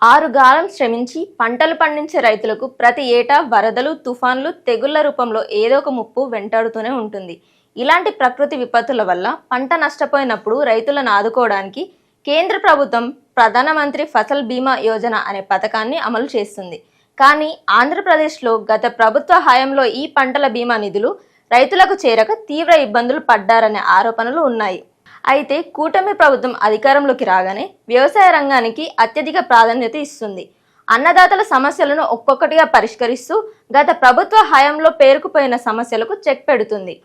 ఆరుగాలం శ్రమించి పంటలు పండించే రైతులకు ప్రతి ఏటా వరదలు, తుఫాన్లు, తెగుళ్ల రూపంలో ఏదో ఒక ముప్పు వెంటాడుతూనే ఉంటుంది. ఇలాంటి ప్రకృతి విపత్తుల వల్ల పంట నష్టపోయినప్పుడు రైతులను ఆదుకోవడానికి కేంద్ర ప్రభుత్వం ప్రధానమంత్రి ఫసల్ బీమా యోజన అనే పథకాన్ని అమలు చేస్తుంది. కానీ ఆంధ్రప్రదేశ్లో గత ప్రభుత్వ హయాంలో ఈ పంటల బీమా నిధులు రైతులకు చేరక తీవ్ర ఇబ్బందులు పడ్డారనే ఆరోపణలు ఉన్నాయి. అయితే కూటమి ప్రభుత్వం అధికారంలోకి రాగానే వ్యవసాయ రంగానికి అత్యధిక ప్రాధాన్యత ఇస్తుంది. అన్నదాతల సమస్యలను ఒక్కొక్కటిగా పరిష్కరిస్తూ గత ప్రభుత్వ హయాంలో పేరుకుపోయిన సమస్యలకు చెక్ పెడుతుంది.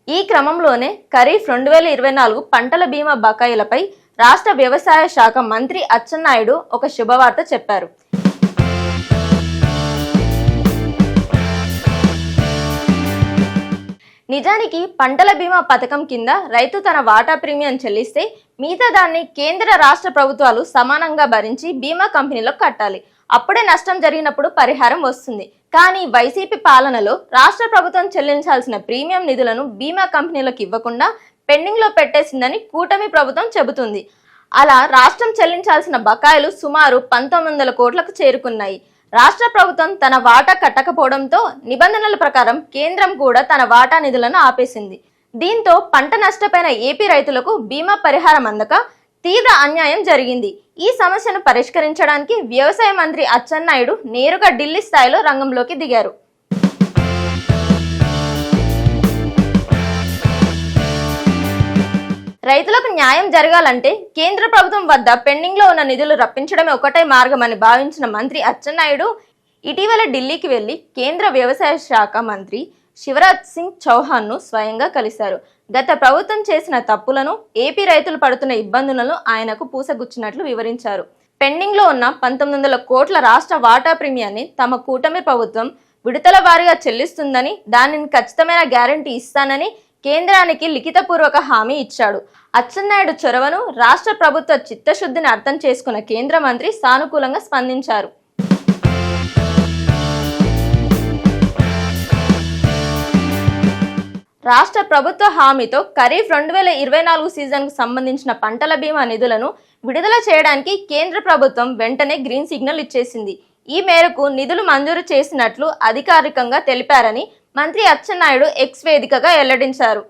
ఈ క్రమంలోనే ఖరీఫ్ 2024 పంటల బీమా బకాయిలపై రాష్ట్ర వ్యవసాయ శాఖ మంత్రి అచ్చెన్నాయుడు ఒక శుభవార్త చెప్పారు. నిజానికి పంటల బీమా పథకం కింద రైతు తన వాటా ప్రీమియం చెల్లిస్తే మిగతా దాన్ని కేంద్ర రాష్ట్ర ప్రభుత్వాలు సమానంగా భరించి బీమా కంపెనీలకు కట్టాలి. అప్పుడే నష్టం జరిగినప్పుడు పరిహారం వస్తుంది. కానీ వైసీపీ పాలనలో రాష్ట్ర ప్రభుత్వం చెల్లించాల్సిన ప్రీమియం నిధులను బీమా కంపెనీలకు ఇవ్వకుండా పెండింగ్ లో పెట్టేసిందని కూటమి ప్రభుత్వం చెబుతుంది. అలా రాష్ట్రం చెల్లించాల్సిన బకాయిలు సుమారు 1900 కోట్లకు చేరుకున్నాయి. రాష్ట్ర ప్రభుత్వం తన వాటా కట్టకపోవడంతో నిబంధనల ప్రకారం కేంద్రం కూడా తన వాటా నిధులను ఆపేసింది. దీంతో పంట నష్టపోయిన ఏపీ రైతులకు బీమా పరిహారం అందక తీవ్ర అన్యాయం జరిగింది. ఈ సమస్యను పరిష్కరించడానికి వ్యవసాయ మంత్రి అచ్చెన్నాయుడు నేరుగా ఢిల్లీ స్థాయిలో రంగంలోకి దిగారు. రైతులకు న్యాయం జరగాలంటే కేంద్ర ప్రభుత్వం వద్ద పెండింగ్ లో ఉన్న నిధులు రప్పించడమే ఒకటే మార్గమని భావించిన మంత్రి అచ్చెన్నాయుడు ఇటీవల ఢిల్లీకి వెళ్లి కేంద్ర వ్యవసాయ శాఖ మంత్రి శివరాజ్ సింగ్ చౌహాన్ ను స్వయంగా కలిశారు. గత ప్రభుత్వం చేసిన తప్పులను, ఏపీ రైతులు పడుతున్న ఇబ్బందులను ఆయనకు పూసగుచ్చినట్లు వివరించారు. పెండింగ్ లో ఉన్న 1900 కోట్ల రాష్ట్ర వాటా ప్రీమియాన్ని తమ కూటమి ప్రభుత్వం విడతల వారీగా చెల్లిస్తుందని, దానిని ఖచ్చితమైన గ్యారంటీ ఇస్తానని కేంద్రానికి లిఖితపూర్వక హామీ ఇచ్చాడు. అచ్చెన్నాయుడు చొరవను, రాష్ట్ర ప్రభుత్వ చిత్తశుద్ధిని అర్థం చేసుకున్న కేంద్ర మంత్రి సానుకూలంగా స్పందించారు. రాష్ట్ర ప్రభుత్వ హామీతో ఖరీఫ్ 2024 సీజన్కు సంబంధించిన పంటల బీమా నిధులను విడుదల చేయడానికి కేంద్ర ప్రభుత్వం వెంటనే గ్రీన్ సిగ్నల్ ఇచ్చేసింది. ఈ మేరకు నిధులు మంజూరు చేసినట్లు అధికారికంగా తెలిపారని మంత్రి అచ్చెన్నాయుడు ఎక్స్ వేదికగా వెల్లడించారు.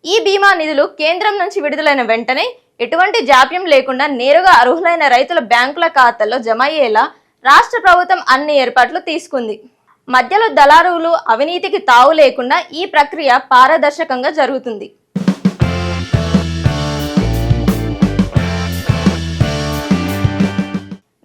ఈ బీమా నిధులు కేంద్రం నుంచి విడుదలైన వెంటనే ఎటువంటి జాప్యం లేకుండా నేరుగా అర్హులైన రైతుల బ్యాంకుల ఖాతాల్లో జమ అయ్యేలా రాష్ట్ర ప్రభుత్వం అన్ని ఏర్పాట్లు తీసుకుంది. మధ్యలో దళారులు, అవినీతికి తావు లేకుండా ఈ ప్రక్రియ పారదర్శకంగా జరుగుతుంది.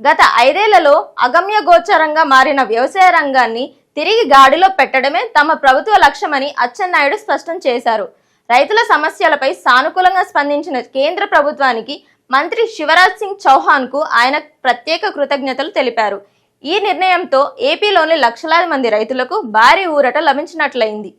గత 5 ఏళ్లలో అగమ్య గోచరంగా మారిన వ్యవసాయ రంగాన్ని తిరిగి గాడిలో పెట్టడమే తమ ప్రభుత్వ లక్ష్యమని అచ్చెన్నాయుడు స్పష్టం చేశారు. రైతుల సమస్యలపై సానుకూలంగా స్పందించిన కేంద్ర ప్రభుత్వానికి మంత్రి శివరాజ్ సింగ్ చౌహాన్ కు ఆయన ప్రత్యేక కృతజ్ఞతలు తెలిపారు. ఈ నిర్ణయంతో ఏపీలోని లక్షలాది మంది రైతులకు భారీ ఊరట లభించినట్లయింది.